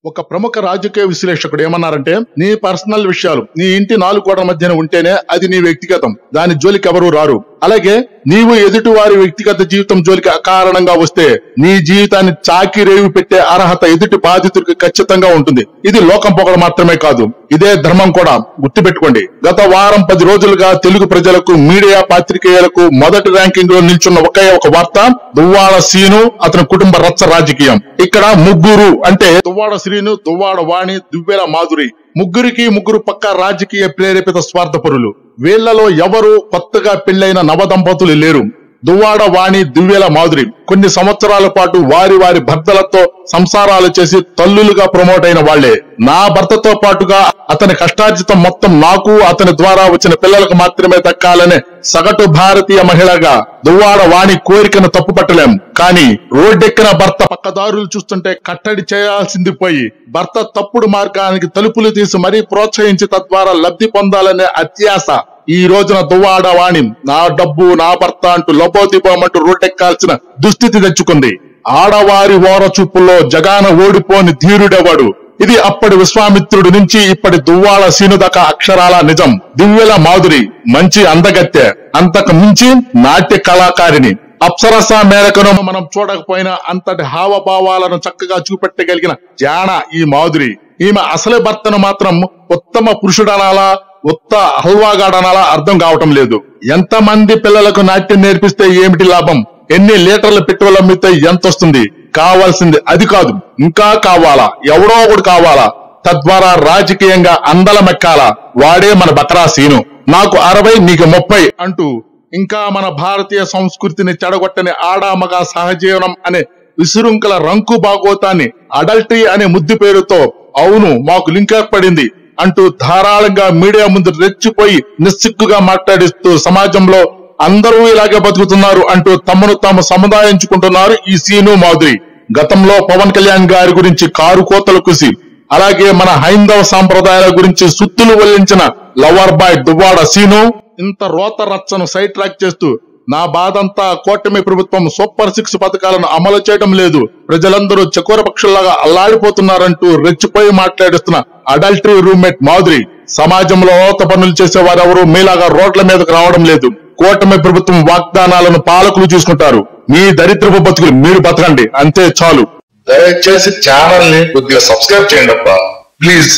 ఒక ప్రముఖ రాజకీయ విశ్లేషకుడు ఏమన్నారంటే, నీ పర్సనల్ విషయాలు నీ ఇంటి 4 గోడల మధ్యన ఉంటేనే అది నీ వ్యక్తిగతం, దాని జోలికి ఎవరు రారు. అలాగే నీవు ఎదుటి వారి వ్యక్తిగత జీవితం జోలికి అకారణంగా వస్తే నీ జీవితాన్ని చాకిరేవి పెట్టే అర్హత ఎదుటి బాధితుడికి ఖచ్చితంగా ఉంటుంది. ఇది లోకం పొగడు మాత్రమే కాదు, ఇదే ధర్మం కూడా. గుర్తుపెట్టుకోండి. గత వారం 10 రోజులుగా తెలుగు ప్రజలకు, మీడియా పాత్రికేయులకు మొదటి ర్యాంకింగ్ లో నిల్చున్న ఒకే ఒక వార్త దువ్వాడ సీను, అతని కుటుంబ రచ్చ రాజకీయం. ఇక్కడ ముగ్గురు అంటే దువ్వాడ శ్రీను, దువ్వాడ వాణి, దువ్వెల మాధురి, ముగ్గురు పక్క రాజకీయ ప్రేరేపిత స్వార్థపరులు. వీళ్లలో ఎవరు కొత్తగా పెళ్లైన నవదంపతులు లేరు. దువ్వాడ వాణి, దువ్వెల మాధురి కొన్ని సంవత్సరాల పాటు వారి భర్తలతో సంసారాలు చేసి తల్లులుగా ప్రమోట్ అయిన వాళ్లే. నా భర్తతో పాటుగా అతని కష్టార్జితం మొత్తం నాకు, అతని ద్వారా వచ్చిన పిల్లలకు మాత్రమే దక్కాలనే సగటు భారతీయ మహిళగా దువ్వాడ వాణి కోరికను తప్పుపట్టలేం. కానీ రోడ్డెక్కిన భర్త పక్కదారులు చూస్తుంటే కట్టడి చేయాల్సింది పోయి భర్త తప్పుడు మార్గానికి తలుపులు తీసి మరీ ప్రోత్సహించి తద్వారా లబ్ధి పొందాలనే అత్యాశ ఈ రోజున దువ్వాడ వాణి నా డబ్బు నా భర్త అంటూ లబోదిబోమంటూ రోడ్డెక్కాల్సిన దుస్థితి తెచ్చుకుంది. ఆడవారి ఓర చూపుల్లో జగాన ఓడిపోని ధీరుడెవడు. ఇది అప్పటి విశ్వామిత్రుడి నుంచి ఇప్పటి దువ్వాడ సీను దాకా అక్షరాల నిజం. దువ్వెల మాధురి మంచి అందగత్తె, అంతకు మించి నాట్య కళాకారిణి. అప్సరస మేరకను మనం చూడకపోయినా అంతటి హావభావాలను చక్కగా చూపెట్టగలిగిన జాణ ఈ మాధురి. ఈమె అసలు భర్తను మాత్రం ఉత్తమ పురుషుడనాలా, ఉత్త హల్వాగాడనాలా అర్థం కావటం లేదు. ఎంతమంది పిల్లలకు నాట్యం నేర్పిస్తే ఏమిటి లాభం? ఎన్ని లీటర్ల పెట్రోల్ అమ్మితే ఎంత వస్తుంది? కావాల్సింది అది కాదు, ఇంకా కావాలా, ఎవడో ఒకడు కావాలా. తద్వారా రాజకీయంగా అందలమెక్కాలా. వాడే మన బకరా సీను. నాకు 60 నీకు 30 అంటూ ఇంకా మన భారతీయ సంస్కృతిని చెడగొట్టని ఆడామగ సహజీవనం అనే విశృంఖల రంకు భాగోతాన్ని అడల్టరీ అనే ముద్దు పేరుతో అవును మాకు లింక్ ఏర్పడింది అంటూ ధారాళంగా మీడియా ముందు రెచ్చిపోయి నిస్సిగ్గుగా మాట్లాడిస్తూ సమాజంలో అందరూ ఇలాగే బతుకుతున్నారు అంటూ తమను తాము సముదాయించుకుంటున్నారు ఈ సీను మాధురి. గతంలో పవన్ కళ్యాణ్ గారి గురించి కారు కోతలు కుసి, అలాగే మన హైందవ సాంప్రదాయాల గురించి సుత్తులు వల్లించిన లవర్ బాయ్ దువ్వాడ సీను ఇంత రోత రచ్చను సైడ్ ట్రాక్ చేస్తూ నా బాధంతా కూటమి ప్రభుత్వం సూపర్ 6 పథకాలను అమలు చేయడం లేదు, ప్రజలందరూ చకోర పక్షుల్లాగా అల్లాడిపోతున్నారంటూ రెచ్చిపోయి మాట్లాడిస్తున్న అడల్టరీ రూమ్మేట్ మాధురి. సమాజంలో ఓత పనులు చేసేవారెవరూ మీలాగా రోడ్ల మీదకు రావడం లేదు. కూటమి ప్రభుత్వం వాగ్దానాలను పాలకులు చూసుకుంటారు. మీ దరిద్రపు బతుకులు మీరు బతకండి, అంతే చాలు. దయచేసి ఛానల్ ని కొద్దిగా సబ్స్క్రైబ్ చేయండి అబ్బా ప్లీజ్.